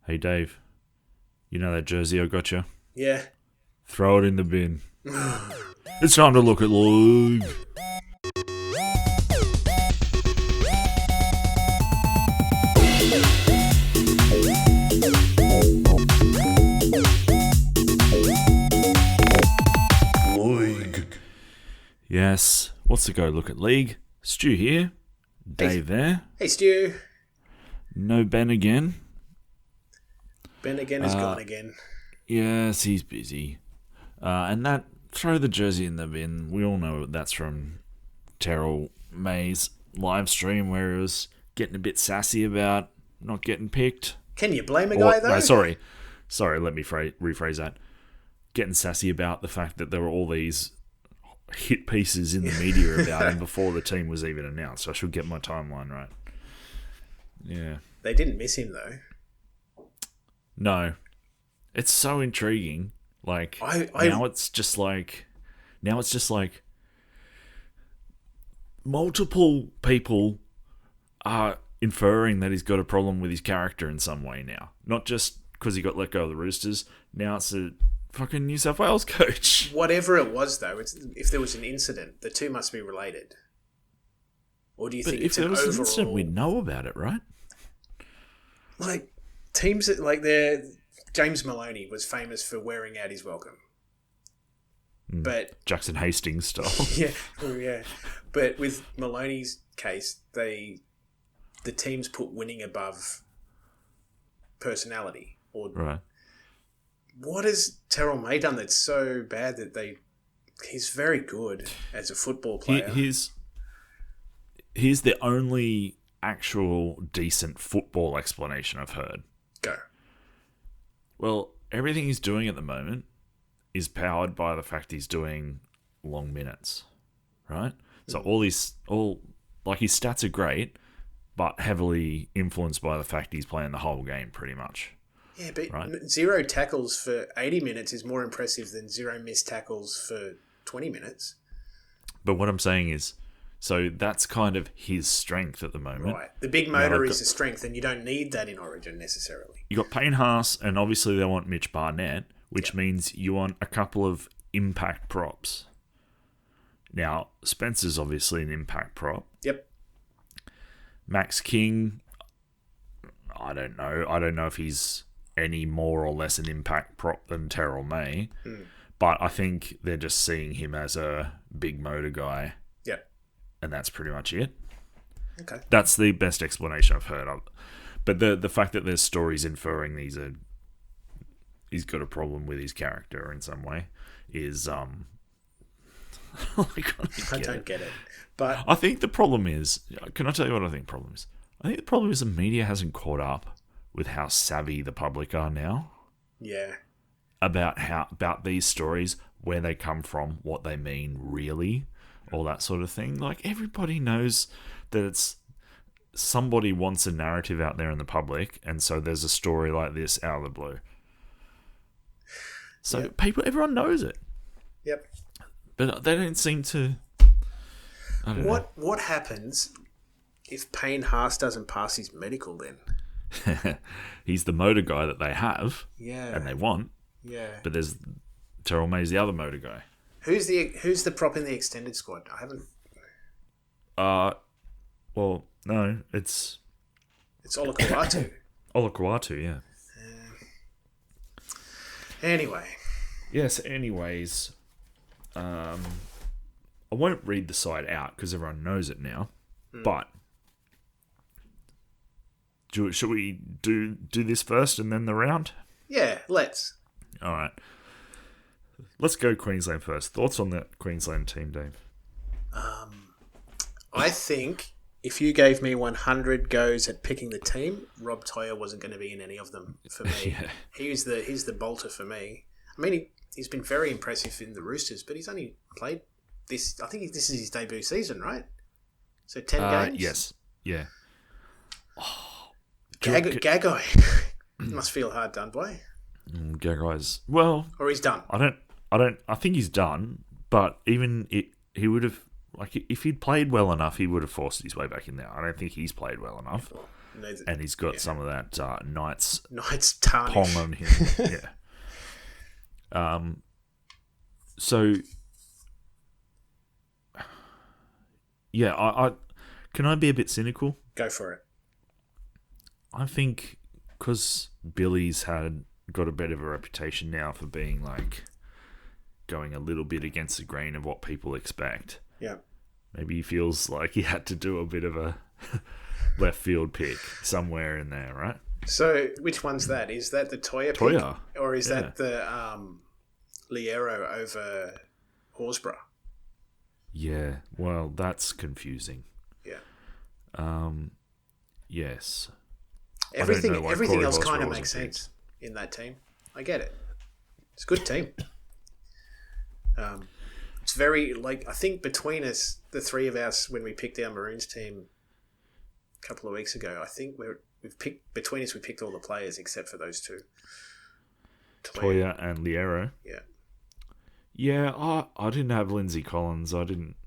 Hey, Dave. You know that jersey I got you? Yeah. Throw it in the bin. It's time to look at Loyg. Loyg. Yes. What's the go? Look at League. Stu here. Dave there. Hey, Stu. No Ben again. Ben again is gone again. Yes, he's busy. And that, throw the jersey in the bin. We all know that's from Terrell May's live stream where he was getting a bit sassy about not getting picked. Can you blame a guy, though? No, sorry, let me rephrase that. Getting sassy about the fact that there were all these hit pieces in the media about him before the team was even announced. So I should get my timeline right. Yeah. They didn't miss him, though. No. It's so intriguing. Like, now it's just like multiple people are inferring that he's got a problem with his character in some way now. Not just because he got let go of the Roosters. Now it's a fucking New South Wales coach. Whatever it was, though, if there was an incident, the two must be related. Or do you think it's an overall... If there was an incident, we'd know about it, right? Like, teams that, like, James Maloney was famous for wearing out his welcome. But Jackson Hastings style. yeah. But with Maloney's case, the teams put winning above personality. Right. What has Terrell May done that's so bad that he's very good as a football player? He's the only actual decent football explanation I've heard. Go. Well, everything he's doing at the moment is powered by the fact he's doing long minutes, right? So his stats are great, but heavily influenced by the fact he's playing the whole game pretty much. Yeah, but right? 0 tackles for 80 minutes is more impressive than 0 missed tackles for 20 minutes. But what I'm saying is, so that's kind of his strength at the moment. Right. The big motor is a strength, and you don't need that in Origin necessarily. You got Payne Haas, and obviously they want Mitch Barnett, which means you want a couple of impact props. Now, Spencer's obviously an impact prop. Yep. Max King, I don't know. I don't know if he's any more or less an impact prop than Terrell May. But I think they're just seeing him as a big motor guy. Yep. And that's pretty much it. Okay. That's the best explanation I've heard of. But the fact that there's stories inferring he's got a problem with his character in some way is I don't get it. But I think the problem is, can I tell you what I think the problem is? I think the problem is the media hasn't caught up with how savvy the public are now. Yeah. About these stories, where they come from, what they mean really, all that sort of thing. Like, everybody knows that it's somebody wants a narrative out there in the public, and so there's a story like this out of the blue. So everyone knows it. Yep. But they don't seem to. I don't know. What happens if Payne Haas doesn't pass his medical then? He's the motor guy that they have, and they want. Yeah. But there's Terrell May's the other motor guy. Who's the prop in the extended squad? I haven't. Well, no, it's Olakau'atu. Olakau'atu, yeah. Anyway. Yes. Anyways, I won't read the side out because everyone knows it now. But should we do this first and then the round? Yeah, let's. All right. Let's go Queensland first. Thoughts on the Queensland team, Dave? I think if you gave me 100 goes at picking the team, Rob Toyer wasn't going to be in any of them for me. Yeah. He's the bolter for me. I mean, he's been very impressive in the Roosters, but he's only played this. I think this is his debut season, right? So 10 games. Yes. Yeah. Gagai must feel hard done by. Gagai's or he's done. I think he's done. But even he would have, like, if he'd played well enough, he would have forced his way back in there. I don't think he's played well enough. and he's got some of that Knight's Knight's tarnish pong on him. Yeah. So, yeah, I can I be a bit cynical? Go for it. I think because Billy's got a bit of a reputation now for being like going a little bit against the grain of what people expect. Yeah. Maybe he feels like he had to do a bit of a left field pick somewhere in there, right? So, which one's that? Is that the Toya pick? Or is that the Liero over Horsburgh? Yeah, well, that's confusing. Yeah. Yes. Everything else kind of makes sense in that team. I get it. It's a good team. It's very, I think between us, the three of us, when we picked our Maroons team a couple of weeks ago, I think we picked all the players except for those two. Toya and Liero. Yeah. Yeah, I didn't have Lindsay Collins. I didn't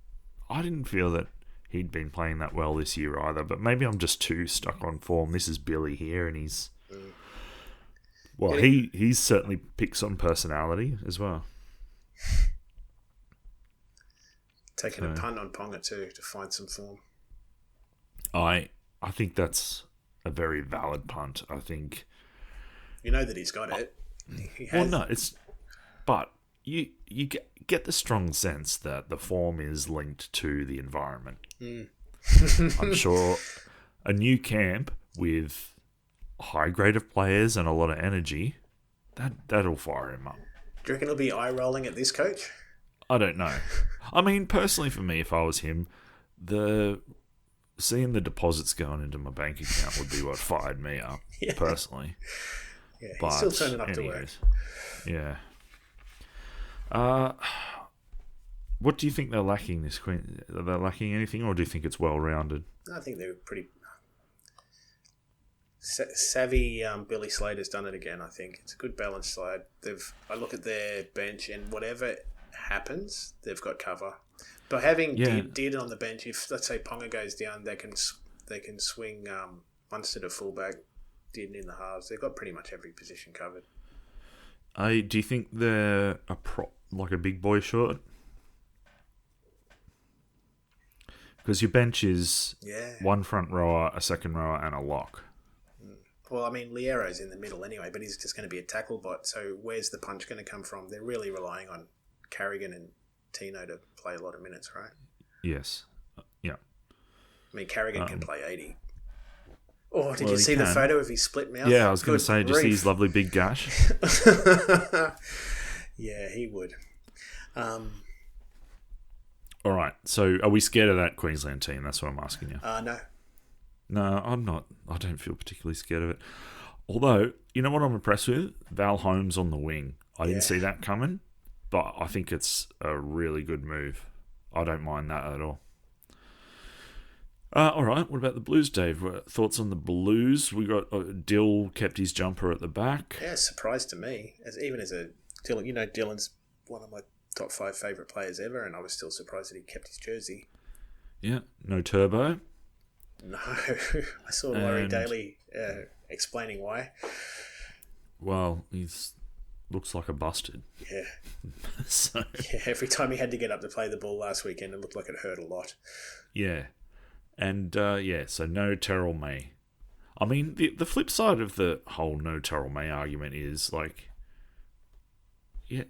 feel that he'd been playing that well this year either, but maybe I'm just too stuck on form. This is Billy here, and he's... Well, he's certainly picked some personality as well. Taking a punt on Ponga too to find some form. I think that's a very valid punt. I think... You know that he's got it. He has. Well, no, it's... But... You get the strong sense that the form is linked to the environment. I'm sure a new camp with a high grade of players and a lot of energy, that'll fire him up. Do you reckon he'll be eye-rolling at this coach? I don't know. I mean, personally for me, if I was him, seeing the deposits going into my bank account would be what fired me up, personally. Yeah, he's still turning up to work. Yeah. What do you think they're lacking this Queen? Are they lacking anything, or do you think it's well rounded? I think they're pretty savvy. Billy Slater's done it again. I think it's a good balanced side. I look at their bench, and whatever happens, they've got cover. But having Did on the bench, if let's say Ponga goes down, they can swing Munster to fullback, Did in the halves. They've got pretty much every position covered. Do you think they're like a big boy short? Because your bench is one front rower, a second rower, and a lock. Well, I mean, Liero's in the middle anyway, but he's just going to be a tackle bot. So where's the punch going to come from? They're really relying on Carrigan and Tino to play a lot of minutes, right? Yes. Yeah. I mean, Carrigan can play 80. Oh, did you see the photo of his split mouth? Yeah, I was going to say, did you see his lovely big gash? Yeah, he would. All right, so are we scared of that Queensland team? That's what I'm asking you. No. No, I'm not. I don't feel particularly scared of it. Although, you know what I'm impressed with? Val Holmes on the wing. I didn't see that coming, but I think it's a really good move. I don't mind that at all. All right, what about the Blues, Dave? Thoughts on the Blues? We got Dill kept his jumper at the back. Yeah, surprise to me. Even as a Dylan, Dylan's one of my top 5 favourite players ever, and I was still surprised that he kept his jersey. Yeah, no Turbo. No, I saw Laurie Daly explaining why. Well, he's looks like a busted. Yeah. So. Yeah, every time he had to get up to play the ball last weekend, it looked like it hurt a lot. Yeah. And, so no Terrell May. I mean, the flip side of the whole no Terrell May argument is, he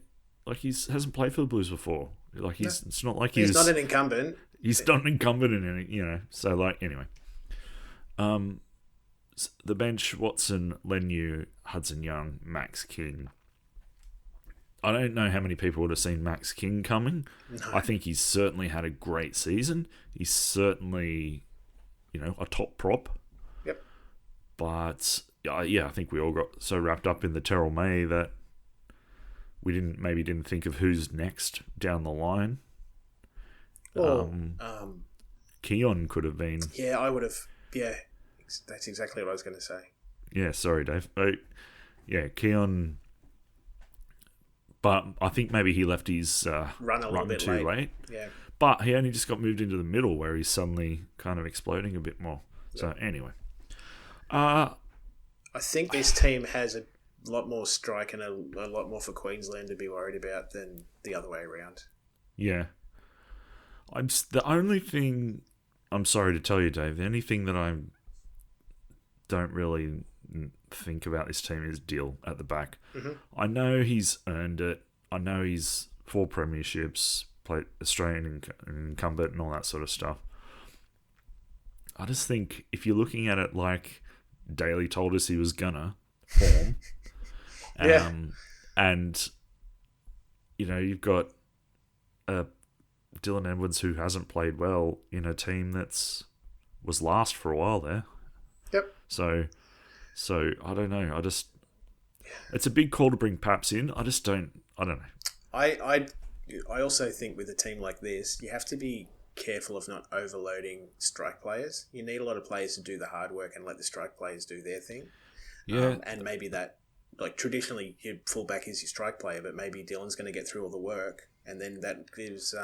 hasn't played for the Blues before. It's not like he's not an incumbent. He's not an incumbent in any, so, anyway. The bench, Watson, Leniu, Hudson Young, Max King. I don't know how many people would have seen Max King coming. No. I think he's certainly had a great season. He's certainly, a top prop. Yep. But, I think we all got so wrapped up in the Terrell May that we didn't think of who's next down the line. Well, Keon could have been. Yeah, I would have. Yeah, that's exactly what I was going to say. Yeah, sorry, Dave. Keon... But I think maybe he left his run a little bit too late. Yeah. But he only just got moved into the middle where he's suddenly kind of exploding a bit more. Yeah. So anyway. Uh, I think this team has a lot more strike and a lot more for Queensland to be worried about than the other way around. yeah. The only thing, I'm sorry to tell you, Dave, the only thing that I don't really think about this team is Dill at the back. Mm-hmm. I know he's earned it. I know he's 4 premierships, played Australian incumbent and all that sort of stuff. I just think if you're looking at it like Daly told us he was gonna form, Yeah. And you've got Dylan Edwards who hasn't played well in a team was last for a while there. Yep. So I don't know. It's a big call to bring Paps in. I don't know. I also think with a team like this, you have to be careful of not overloading strike players. You need a lot of players to do the hard work and let the strike players do their thing. Yeah. And maybe that, like traditionally, your fullback is your strike player, but maybe Dylan's going to get through all the work, and then that gives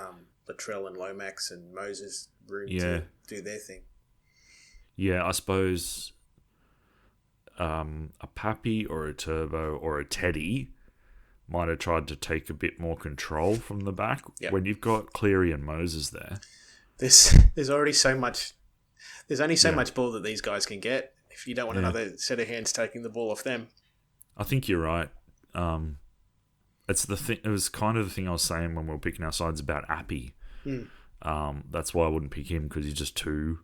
Latrell and Lomax and Moses room to do their thing. Yeah, I suppose a Pappy or a Turbo or a Teddy might have tried to take a bit more control from the back when you've got Cleary and Moses there. There's already so much. There's only so much ball that these guys can get. If you don't want another set of hands taking the ball off them, I think you're right. It's the thing. It was kind of the thing I was saying when we were picking our sides about Appy. That's why I wouldn't pick him, because he's just too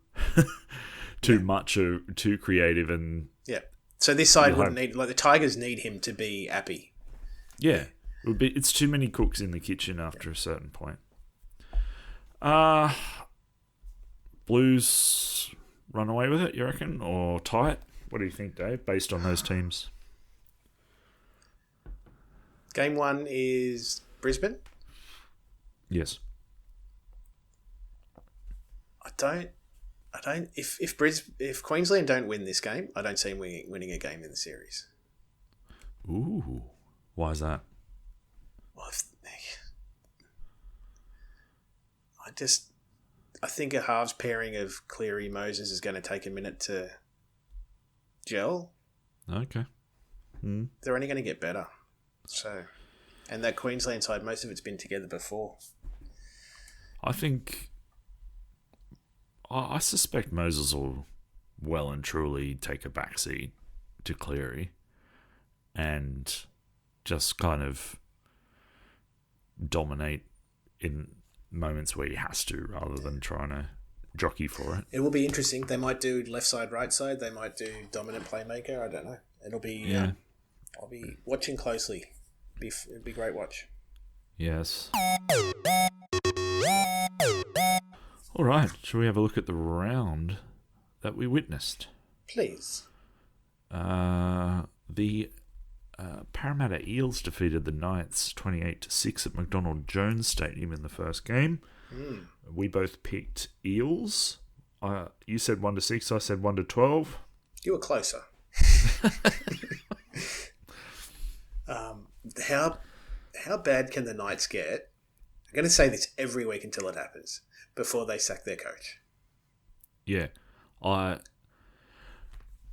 much, too creative, and So this side wouldn't need, like the Tigers need him to be Appy. Yeah, it's too many cooks in the kitchen after a certain point. Blues run away with it, you reckon, or tie it? What do you think, Dave? Based on those teams. Game 1 is Brisbane. Yes. I don't. If Queensland don't win this game, I don't see them winning a game in the series. Ooh, why is that? Well, I think a halves pairing of Cleary Moses is going to take a minute to gel. Okay. They're only going to get better. So, and that Queensland side, most of it's been together before. I suspect Moses will well and truly take a backseat to Cleary and just kind of dominate in moments where he has to, rather than trying to jockey for it. It will be interesting. They might do left side, right side. They might do dominant playmaker. I don't know. It'll be. I'll be watching closely. It'll be a great watch. Yes. All right. Shall we have a look at the round that we witnessed? Please. The Parramatta Eels defeated the Knights 28-6 at McDonald Jones Stadium in the first game. We both picked Eels. You said 1-6. I said 1-12. You were closer. How bad can the Knights get? I'm going to say this every week until it happens, before they sack their coach. Yeah. I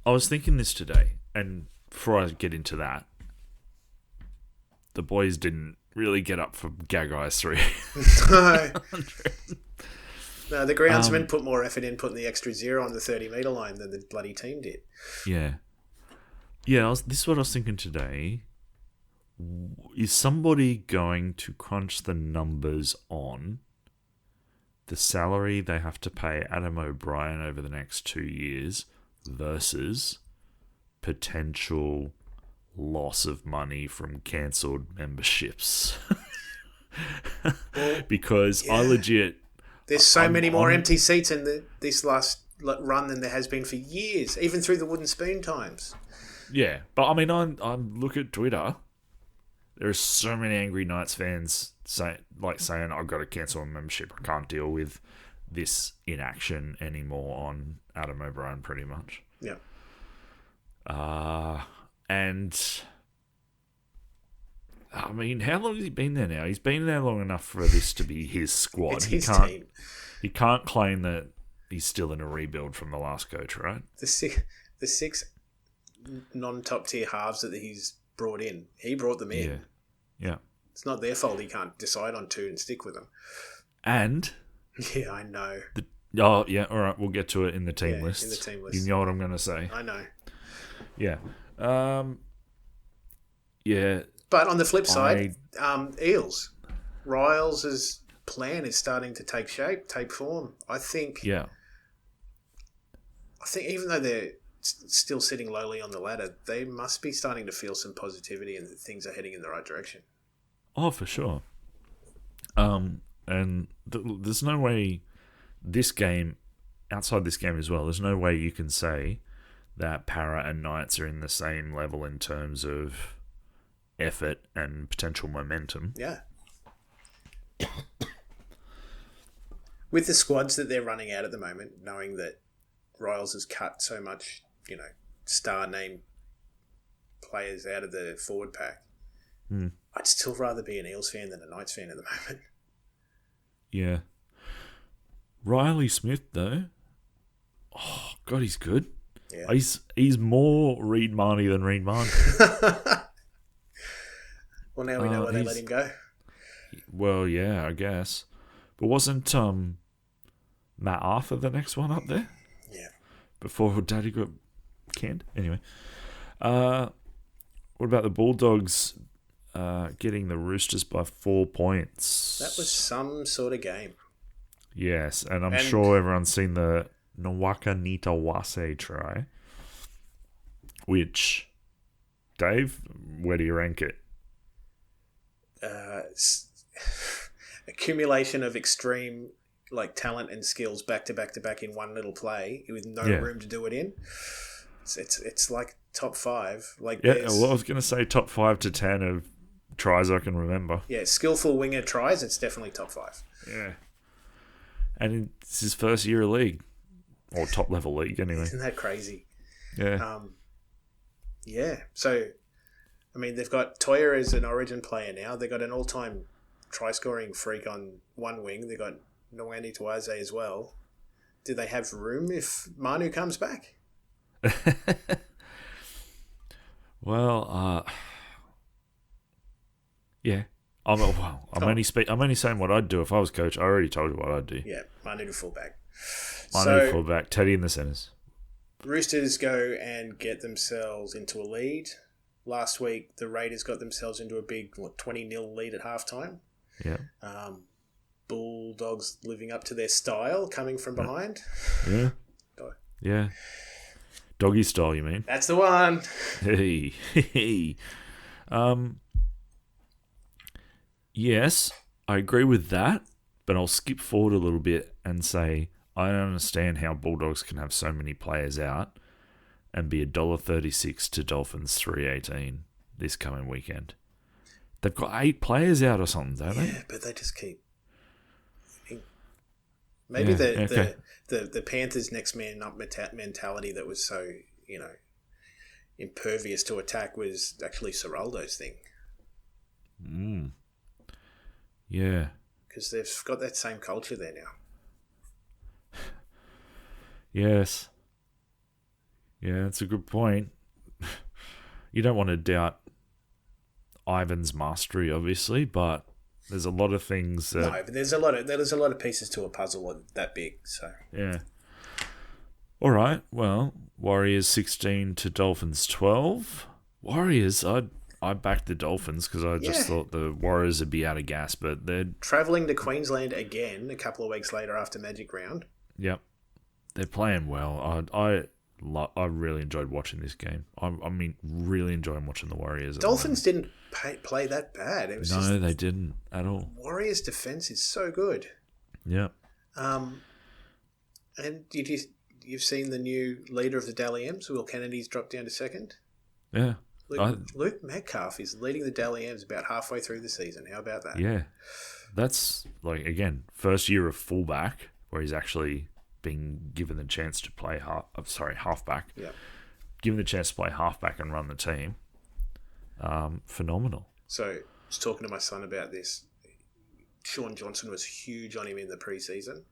was thinking this today, and before I get into that, the boys didn't really get up for Gagai's 3. No, the groundsmen put more effort in putting the extra 0 on the 30-metre line than the bloody team did. Yeah. Yeah, this is what I was thinking today. Is somebody going to crunch the numbers on the salary they have to pay Adam O'Brien over the next 2 years versus potential loss of money from cancelled memberships? Because I legit... There's so many more empty seats in this last run than there has been for years, even through the wooden spoon times. Yeah, but I mean, I look at Twitter. There are so many angry Knights fans saying, I've got to cancel my membership. I can't deal with this inaction anymore on Adam O'Brien, pretty much. Yeah. And I mean, how long has he been there now? He's been there long enough for this to be his squad. It's his team. He can't claim that he's still in a rebuild from the last coach, right? the 6 non-top tier halves that he's brought in. He brought them in. Yeah. It's not their fault he can't decide on 2 and stick with them. And yeah, I know. All right, we'll get to it in the team list. In the team list. You know what I'm going to say. I know. Yeah. Yeah. But on the flip side, Eels. Riles' plan is starting to take shape, take form. I think even though they're still sitting lowly on the ladder, they must be starting to feel some positivity and that things are heading in the right direction. Oh, for sure. And there's no way this game, outside this game as well, there's no way you can say that Para and Knights are in the same level in terms of effort and potential momentum. Yeah. With the squads that they're running out at the moment, knowing that Riles has cut so much, star name players out of the forward pack, I'd still rather be an Eels fan than a Knights fan at the moment. Yeah. Riley Smith, though, oh, God, he's good. Yeah. He's more Reed Marnie than Reed Marnie. Well, now we know why they let him go. Well, yeah, I guess. But wasn't Matt Arthur the next one up there? Yeah. Before Daddy got canned? Anyway. What about the Bulldogs getting the Roosters by 4 points? That was some sort of game. Yes, and I'm sure everyone's seen the Nawaka Nitawase try. Which, Dave, where do you rank it? Accumulation of extreme talent and skills back to back in one little play with no room to do it in. It's like top 5. I was going to say top 5 to 10 of tries I can remember. Yeah, skillful winger tries. It's definitely top 5. Yeah, and it's his first year of league, or top level league anyway. Isn't that crazy? Yeah. Yeah. So, I mean, they've got Toya as an Origin player now. They've got an all-time try-scoring freak on one wing. They've got Nwani Tuaze as well. Do they have room if Manu comes back? Well, yeah. I'm only saying what I'd do if I was coach. I already told you what I'd do. Yeah, Manu to fullback. Manu to fullback, Teddy in the centres. Roosters go and get themselves into a lead. Last week, the Raiders got themselves into a big 20-0 lead at halftime. Yeah. Bulldogs living up to their style, coming from behind. Yeah. Yeah. Doggy style, you mean? That's the one. Hey. Yes, I agree with that, but I'll skip forward a little bit and say I don't understand how Bulldogs can have so many players out and be $1.36 to Dolphins $3.18 this coming weekend. They've got 8 players out or something, don't they? Yeah, but they just keep. Maybe the Panthers' next man up mentality that was so impervious to attack was actually Ciraldo's thing. Yeah. Because they've got that same culture there now. Yes. Yeah, that's a good point. You don't want to doubt Ivan's mastery, obviously, but there's a lot of things that... No, but there's a lot of pieces to a puzzle that big, so... Yeah. All right, well, Warriors 16 to Dolphins 12. Warriors, I backed the Dolphins because I just thought the Warriors would be out of gas, but they're... Travelling to Queensland again a couple of weeks later after Magic Round. Yep. They're playing well. I really enjoyed watching this game. I mean, really enjoying watching the Warriors. Dolphins didn't play that bad. It was they didn't at all. Warriors' defense is so good. Yeah. And you've seen the new leader of the Dally M's, Will Kennedy's dropped down to second. Yeah. Luke Metcalf is leading the Dally M's about halfway through the season. How about that? Yeah. That's, again, first year of fullback where he's actually being given the chance to play halfback. Yeah. Given the chance to play halfback and run the team. Phenomenal. So, I was talking to my son about this. Sean Johnson was huge on him in the preseason.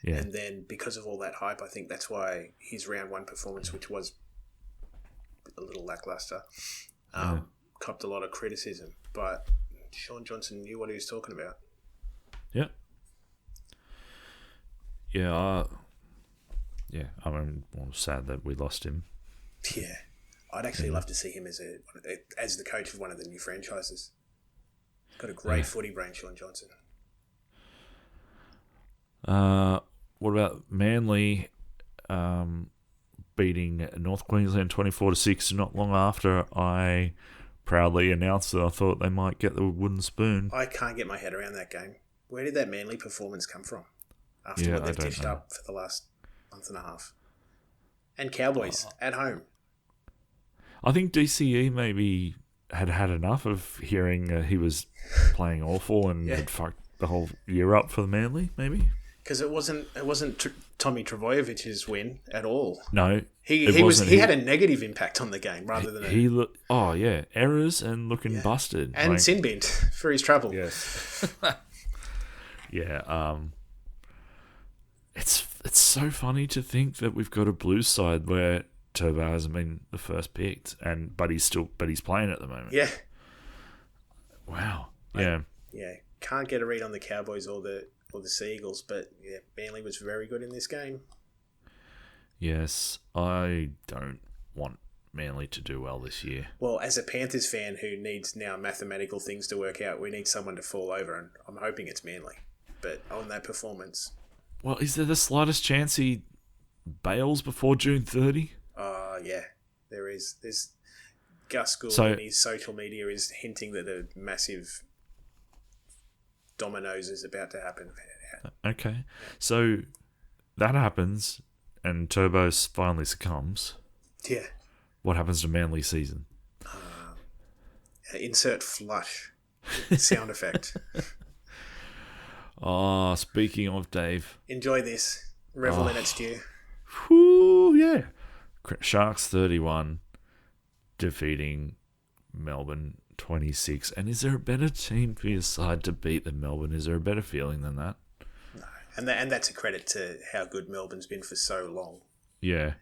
Yeah. And then because of all that hype, I think that's why his round 1 performance, which was a little lackluster. Copped a lot of criticism, but Sean Johnson knew what he was talking about. Yeah. Yeah. I'm sad that we lost him. Yeah. I'd actually love to see him as the coach of one of the new franchises. Got a great footy brain, Sean Johnson. What about Manly beating North Queensland 24-6 not long after I proudly announced that I thought they might get the wooden spoon? I can't get my head around that game. Where did that Manly performance come from? After what they've dished up for the last month and a half. And Cowboys at home. I think DCE maybe had enough of hearing he was playing awful and had fucked the whole year up for the Manly, maybe. Because it wasn't Tommy Trbojevich's win at all. No, he had a negative impact on the game rather than errors and looking busted and sin bint for his trouble. Yes, it's so funny to think that we've got a Blues side where Turbo hasn't been the first picked, but he's playing at the moment. Yeah. Wow. Can't get a read on the Cowboys or the Seagulls, but Manly was very good in this game. Yes, I don't want Manly to do well this year. Well, as a Panthers fan who needs now mathematical things to work out, we need someone to fall over, and I'm hoping it's Manly. But on that performance... Well, is there the slightest chance he bails before June 30? Yeah, there is. There's Gus Gould in his social media is hinting that a massive dominoes is about to happen. Okay, so that happens, and Turbos finally succumbs. Yeah. What happens to Manly season? Insert flush sound effect. Speaking of Dave, enjoy this. Revel in its due. Whoo, yeah. Sharks 31 defeating Melbourne 26. And is there a better team for your side to beat than Melbourne? Is there a better feeling than that? No. And that's a credit to how good Melbourne's been for so long. Yeah.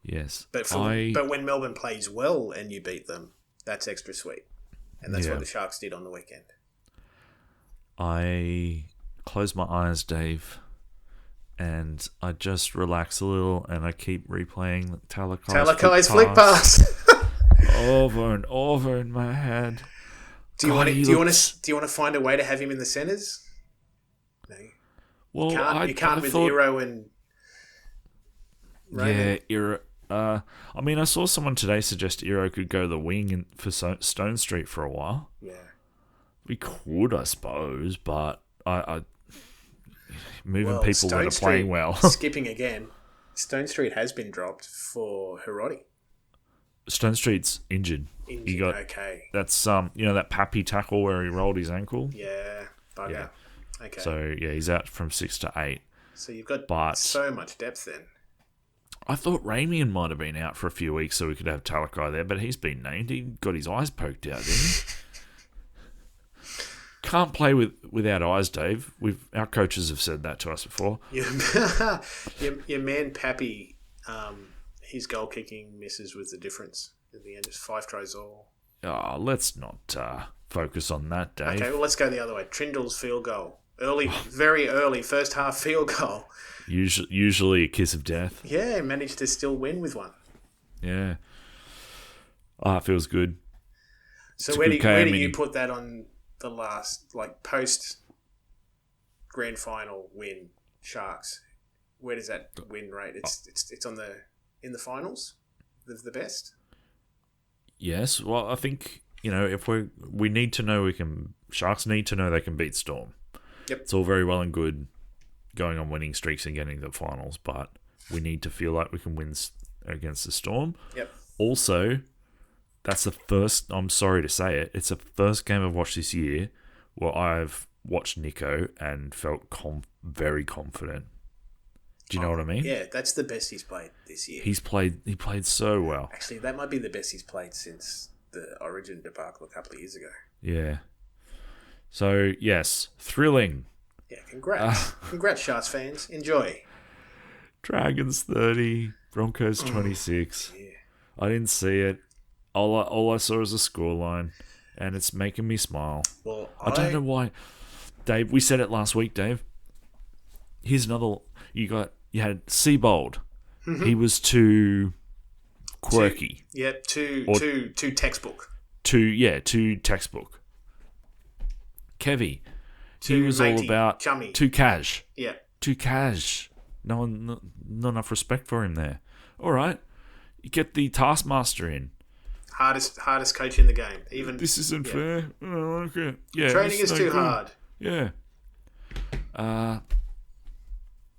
Yes. But when Melbourne plays well and you beat them, that's extra sweet. And that's what the Sharks did on the weekend. I close my eyes, Dave, and I just relax a little, and I keep replaying Talakai's flick pass over and over in my head. Do you want to find a way to have him in the centres? No. Well, you can't with Iro and Raymond. Yeah, Iro. I mean, I saw someone today suggest Iro could go the wing for Stone Street for a while. Yeah. We could, I suppose, but I moving people that are playing well. Skipping again, Stone Street has been dropped for Hiroti. Stone Street's injured. Okay. That's that Pappy tackle where he rolled his ankle. Yeah, bugger. Yeah. Okay. So he's out from 6 to 8. So you've got so much depth then. I thought Ramian might have been out for a few weeks so we could have Talakai there, but he's been named. He got his eyes poked out, didn't he? Can't play without eyes, Dave. Our coaches have said that to us before. Your man Pappy, his goal kicking misses was the difference at the end. It's 5 tries all. Let's not focus on that, Dave. Okay, well let's go the other way. Trindle's field goal, very early first half field goal. Usually a kiss of death. Yeah, managed to still win with one. Yeah. It feels good. So where do you put that on the last, post grand final win Sharks? Where does that win rate? It's in the finals, the best. Yes, well, I think if we need to know Sharks need to know they can beat Storm. Yep, it's all very well and good going on winning streaks and getting to the finals, but we need to feel like we can win against the Storm. Yep. Also, that's the first, I'm sorry to say it, it's the first game I've watched this year where I've watched Nico and felt very confident. Do you know what I mean? Yeah, that's the best he's played this year. He played so well. Actually, that might be the best he's played since the Origin debacle a couple of years ago. Yeah. So, yes, thrilling. Yeah, congrats. Congrats, Sharks fans. Enjoy. Dragons 30, Broncos 26. Yeah. I didn't see it. All I saw was a scoreline, and it's making me smile. Well, I don't know why. Dave, we said it last week, Dave. Here's another. You had Seabold. Mm-hmm. He was too quirky. Too textbook. Too textbook. Kevy. He was all about chummy. Too cash. Yeah. Too cash. Not enough respect for him there. All right. You get the Taskmaster in. Hardest coach in the game. Even this isn't fair. I don't like it. Yeah, training is too hard. Yeah.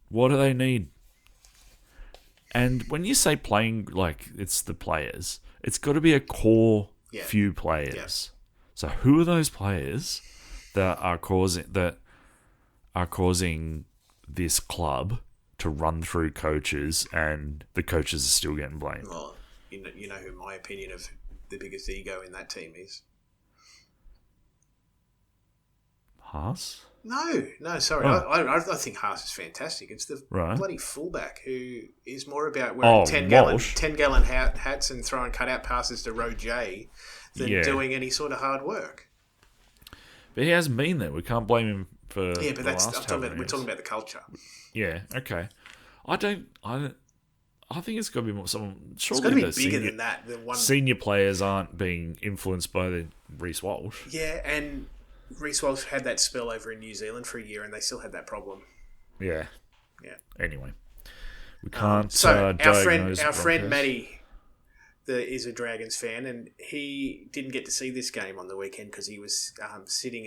What do they need? And when you say playing like it's the players, it's got to be a core few players. Yeah. So who are those players that are causing this club to run through coaches, and the coaches are still getting blamed? Well, you know who my opinion of the biggest ego in that team is? Haas? No, sorry. Oh. I think Haas is fantastic. It's the bloody fullback who is more about wearing 10-gallon hats and throwing cutout passes to Roe J than doing any sort of hard work. But he hasn't been there. We can't blame him for we're talking about the culture. Yeah, okay. I think it's got to be more someone. Surely it's got to be bigger than that. Senior players aren't being influenced by the Reece Walsh. Yeah, and Reece Walsh had that spell over in New Zealand for a year, and they still had that problem. Yeah. Yeah. Anyway, we can't. Our friend Matty is a Dragons fan, and he didn't get to see this game on the weekend because he was sitting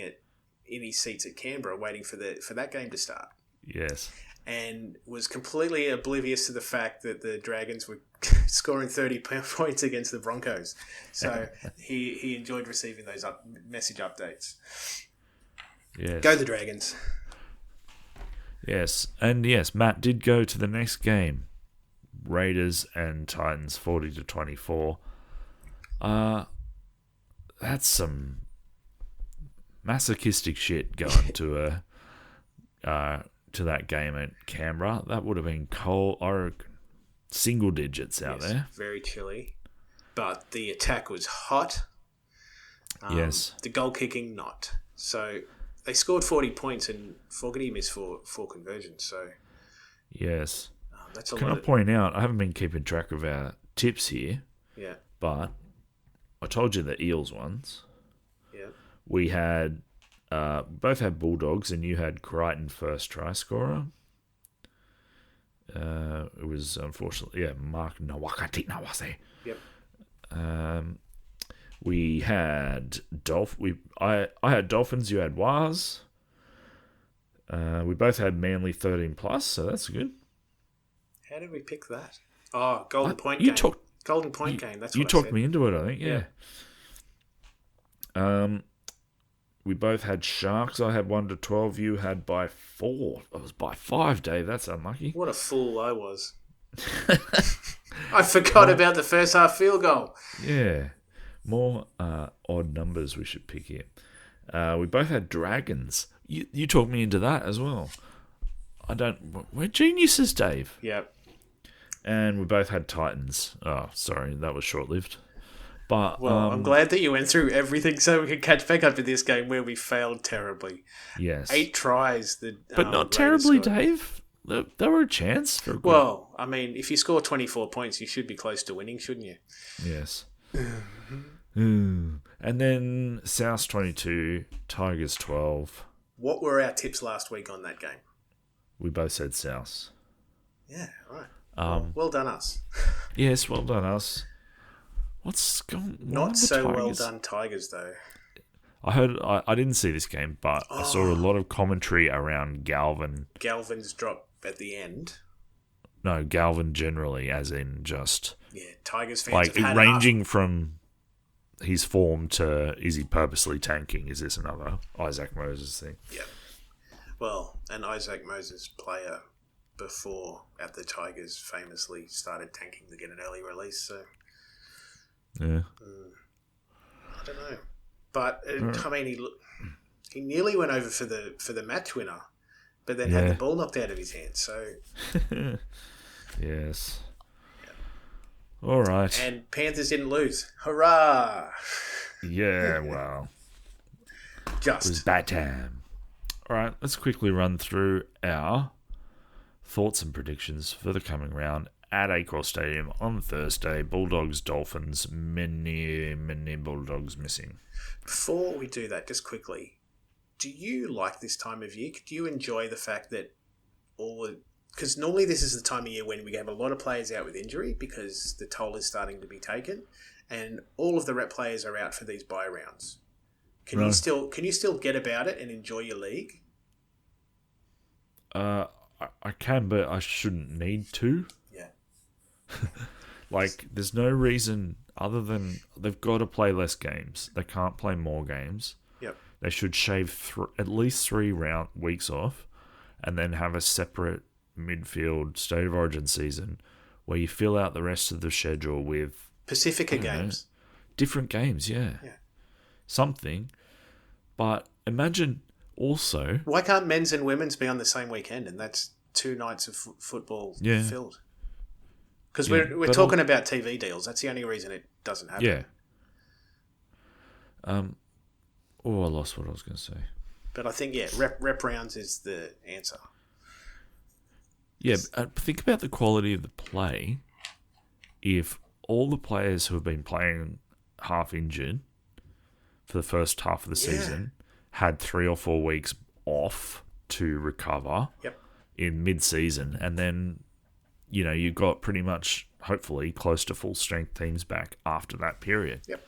in his seats at Canberra waiting for that game to start. Yes. And was completely oblivious to the fact that the Dragons were scoring 30 points against the Broncos. So he enjoyed receiving those message updates. Yes. Go the Dragons. Yes. And yes, Matt did go to the next game. Raiders and Titans 40-24. That's some masochistic shit going to that game at Canberra. That would have been cold or single digits out there. Very chilly. But the attack was hot. Yes. The goal kicking not. So they scored 40 points and Fogarty missed four conversions. So yes. That's a Can lot I point out, I haven't been keeping track of our tips here. Yeah. But I told you the Eels ones. Yeah. We had both had Bulldogs, and you had Crichton first try scorer. It was unfortunately, Mark Nawakati Nawase. Yep. We had I had Dolphins. You had Waz. We both had Manly 13+, so that's good. How did we pick that? Oh, Golden Point game. Golden Point game. That's what you talked me into it. I think. Yeah. We both had Sharks. I had 1-12. You had by 4. It was by 5, Dave. That's unlucky. What a fool I was. I forgot about the first half field goal. Yeah. More odd numbers we should pick here. We both had Dragons. You talked me into that as well. We're geniuses, Dave. Yep. And we both had Titans. Oh, sorry. That was short-lived. But I'm glad that you went through everything so we could catch back up to this game where we failed terribly. Yes. 8 tries. But not terribly, Dave. There were a chance. Well, I mean, if you score 24 points, you should be close to winning, shouldn't you? Yes. And then South 22, Tigers 12. What were our tips last week on that game? We both said South. Yeah, right. Well done us. Yes, well done us. What's going on? Not so well done Tigers, though. I heard. I didn't see this game, but I saw a lot of commentary around Galvin. Galvin's drop at the end. No, Galvin generally, as in just Tigers fans like ranging from his form to is he purposely tanking? Is this another Isaac Moses thing? Yeah. Well, an Isaac Moses player before at the Tigers famously started tanking to get an early release. So. Yeah. I don't know, but I mean, he nearly went over for the match winner, but then had the ball knocked out of his hands. So, yes. Yeah. All right. And Panthers didn't lose. Hurrah! Yeah, well, it was bad time. All right, let's quickly run through our thoughts and predictions for the coming round at Accor Stadium on Thursday. Bulldogs, Dolphins, many Bulldogs missing. Before we do that, just quickly, do you like this time of year? Do you enjoy the fact that because normally this is the time of year when we have a lot of players out with injury because the toll is starting to be taken, and all of the rep players are out for these bye rounds. Can you still get about it and enjoy your league? I can, but I shouldn't need to. Yeah. There's no reason other than they've got to play less games. They can't play more games. Yep. They should shave at least 3 weeks off and then have a separate midfield State of Origin season where you fill out the rest of the schedule with Pacifica games. Different games, yeah. Something. But imagine also... Why can't men's and women's be on the same weekend and that's 2 nights of football filled? Because we're talking about TV deals. That's the only reason it doesn't happen. Yeah. I lost what I was going to say. But I think, rep rounds is the answer. Yeah, but think about the quality of the play. If all the players who have been playing half injured for the first half of the season had 3 or 4 weeks off to recover in mid-season, and then you got pretty much, hopefully, close to full-strength teams back after that period. Yep.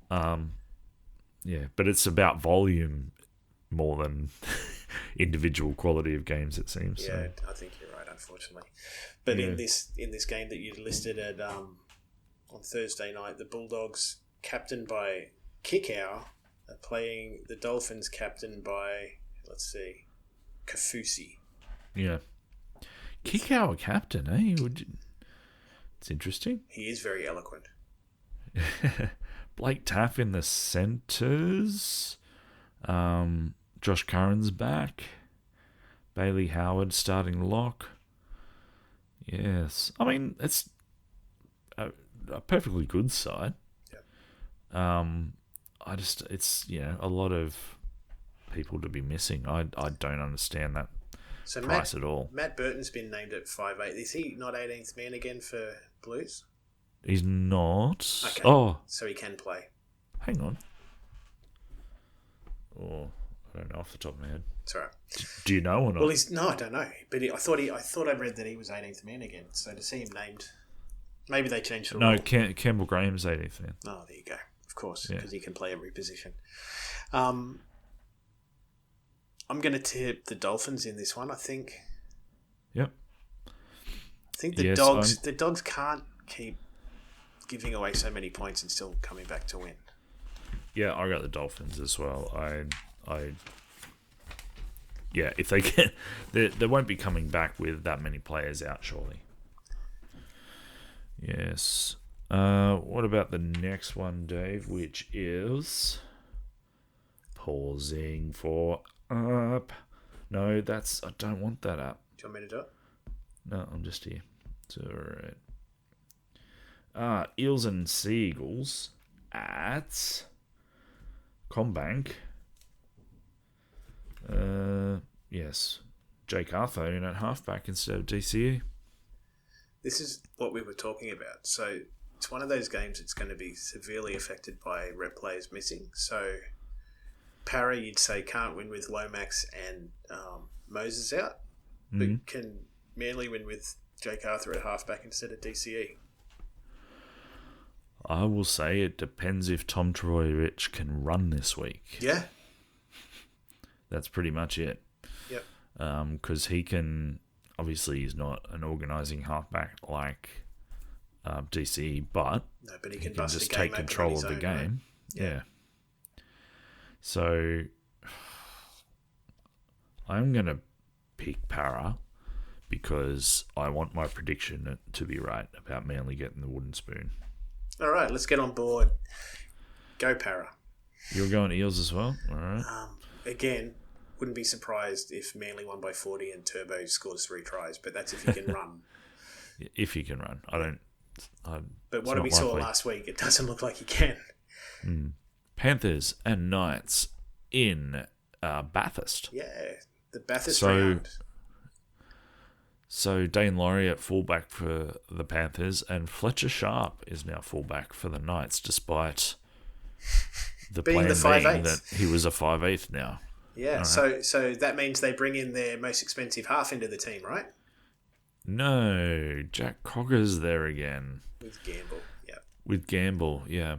But it's about volume more than individual quality of games, it seems. Yeah, so. I think you're right, unfortunately. But in this game that you listed at on Thursday night, the Bulldogs, captained by Kickow, are playing the Dolphins, captained by, Kafusi. Yeah. Kickow a captain, eh? It's interesting. He is very eloquent. Blake Taff in the centres. Josh Curran's back. Bailey Howard starting lock. Yes. I mean, it's a perfectly good side. Yeah. It's a lot of people to be missing. I don't understand that price at all. Matt Burton's been named at 5'8". Is he not 18th man again for Blues? He's not. Okay. Oh. So he can play. Hang on. Oh, I don't know off the top of my head. It's all right. Do you know or not? Well, I don't know. But I thought I read that he was 18th man again. So to see him named, maybe they changed the rule. No, Campbell Graham's 18th man. Oh, there you go. Of course, because he can play every position. I'm going to tip the Dolphins in this one, I think. Yep. I think the Dogs can't keep giving away so many points and still coming back to win. Yeah, I got the Dolphins as well. If they get, they won't be coming back with that many players out, surely. Yes. What about the next one, Dave? Which is pausing for up. No, I don't want that up. Do you want me to do it? No, I'm just here. It's alright. Eels and Seagulls at Combank. Yes. Jake Arthur in at halfback instead of DCE. This is what we were talking about. So it's one of those games that's going to be severely affected by rep players missing. So Para, you'd say, can't win with Lomax and Moses out. But can Manly win with Jake Arthur at halfback instead of DCE? I will say it depends if Tom Trbojevic can run this week. Yeah. That's pretty much it. Yep. Because he can... Obviously, he's not an organising halfback like DCE, but he can just take control of the game. Right? Yeah. So, I'm going to pick Para because I want my prediction to be right about Manly getting the wooden spoon. All right, let's get on board. Go Para. You're going Eels as well? All right. Again, wouldn't be surprised if Manly won by 40 and Turbo scores 3 tries, but that's if he can run. If he can run. I don't But what we saw last week, it doesn't look like he can. Panthers and Knights in Bathurst. Yeah, the Bathurst round. So Dane Laurie at fullback for the Panthers, and Fletcher Sharp is now fullback for the Knights, despite the being plan the 5'8". being that he was a 5'8" now. Yeah, right. So that means they bring in their most expensive half into the team, right? No, Jack Cogger's there again. With Gamble, yeah. With Gamble, yeah.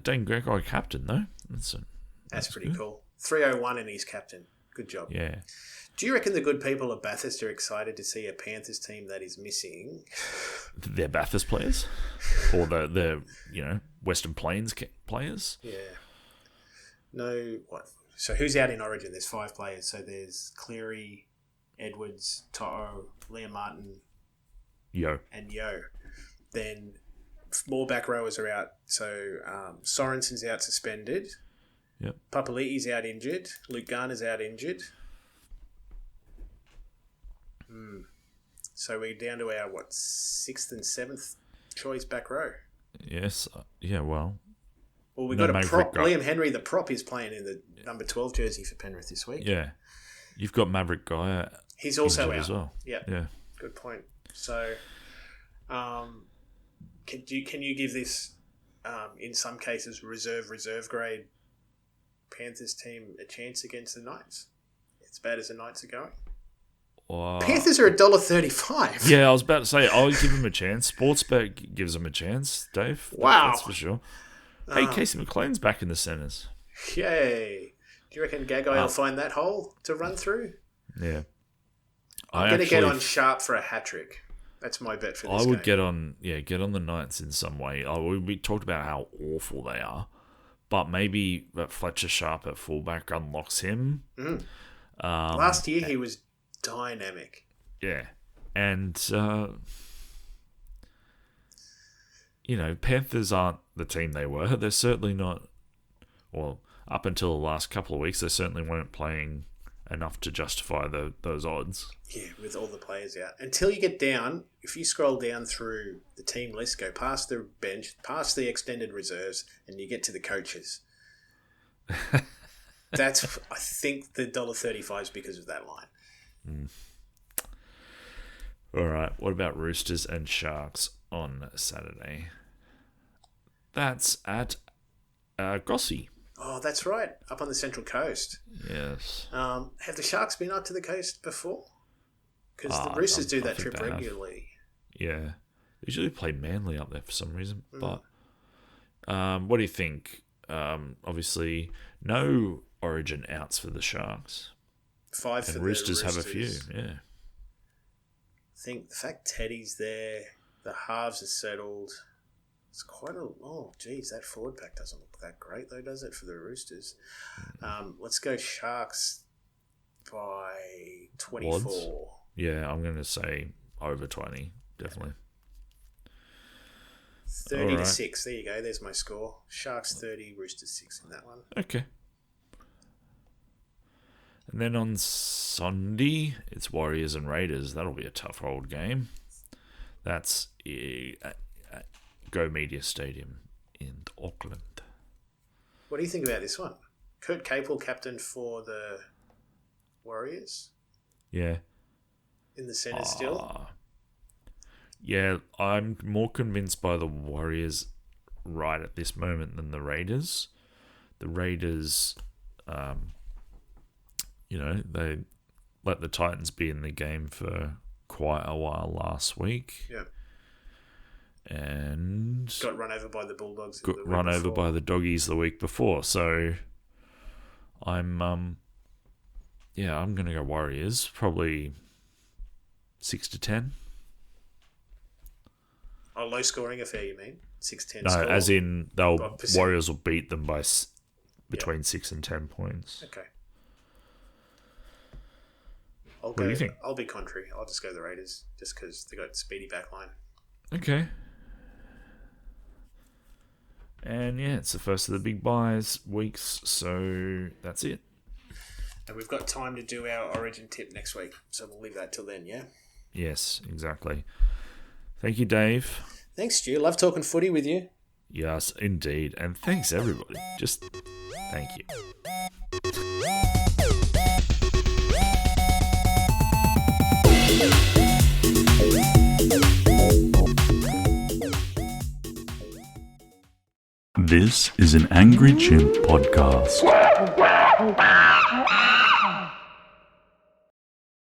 Dane Gregory captain, though. That's pretty cool. 301 and he's captain. Good job. Yeah. Do you reckon the good people of Bathurst are excited to see a Panthers team that is missing? Their Bathurst players? Or the Western Plains players? Yeah. No, what? So who's out in Origin? There's 5 players. So there's Cleary, Edwards, To'o, Liam Martin, and Yo. Then more back rowers are out. So Sorensen's out suspended. Yep. Papali'i's out injured. Luke Garner's out injured. So we're down to our, 6th and 7th choice back row. Yes. Yeah, well. Well, we've got a prop. Liam Henry, the prop, is playing in the number 12 jersey for Penrith this week. Yeah. You've got Maverick Guy. He's also out as well. Yeah. Good point. So, can you give this, in some cases, reserve grade Panthers team a chance against the Knights? As bad as the Knights are going? Panthers are $1.35. Yeah, I was about to say, I'll give him a chance. Sportsbet gives him a chance, Dave. Wow. That's for sure. Hey, Casey McLean's back in the centres. Yay. Do you reckon Gagai will find that hole to run through? Yeah. I'm going to get on Sharp for a hat-trick. That's my bet for this game. I would get on the Knights in some way. We talked about how awful they are, but maybe that Fletcher Sharp at fullback unlocks him. Last year he was dynamic. Yeah. And, Panthers aren't the team they were. They're certainly not, well, up until the last couple of weeks, they certainly weren't playing enough to justify those odds. Yeah, with all the players out. Until you get down, if you scroll down through the team list, go past the bench, past the extended reserves, and you get to the coaches. That's, I think, the $1.35 is because of that line. All right. What about Roosters and Sharks on Saturday? That's at Gossie. Oh, that's right. Up on the Central Coast. Yes. Have the Sharks been up to the coast before? Because the Roosters do that trip regularly. Yeah. They usually play Manly up there for some reason. But what do you think? Obviously, no Origin outs for the Sharks. 5 for the Roosters. Have a few, yeah. I think the fact Teddy's there, the halves are settled. It's quite a... Oh, geez, that forward pack doesn't look that great, though, does it, for the Roosters? Let's go Sharks by 24. Odds? Yeah, I'm going to say over 20, definitely. 30 to 6. There you go. There's my score. Sharks 30, Roosters 6 in that one. Okay. And then on Sunday, it's Warriors and Raiders. That'll be a tough old game. That's at Go Media Stadium in Auckland. What do you think about this one? Kurt Capel, captain for the Warriors? Yeah. In the centre still? Yeah, I'm more convinced by the Warriors right at this moment than the Raiders. The Raiders... they let the Titans be in the game for quite a while last week. Yeah. And... got run over by the Bulldogs. Got run over by the Doggies the week before. So, I'm going to go Warriors. Probably 6-10. Oh, low scoring affair, you mean? 6-10 No, score? as in, Warriors will beat them by between 6 and 10 points. Okay. What do you think? I'll be contrary. I'll just go the Raiders, just because they got speedy backline. Okay. And yeah, it's the first of the big buys weeks, so that's it. And we've got time to do our Origin tip next week, so we'll leave that till then, yeah? Yes, exactly. Thank you, Dave. Thanks, Stu. Love talking footy with you. Yes, indeed. And thanks, everybody. Just thank you. This is an Angry Chimp podcast.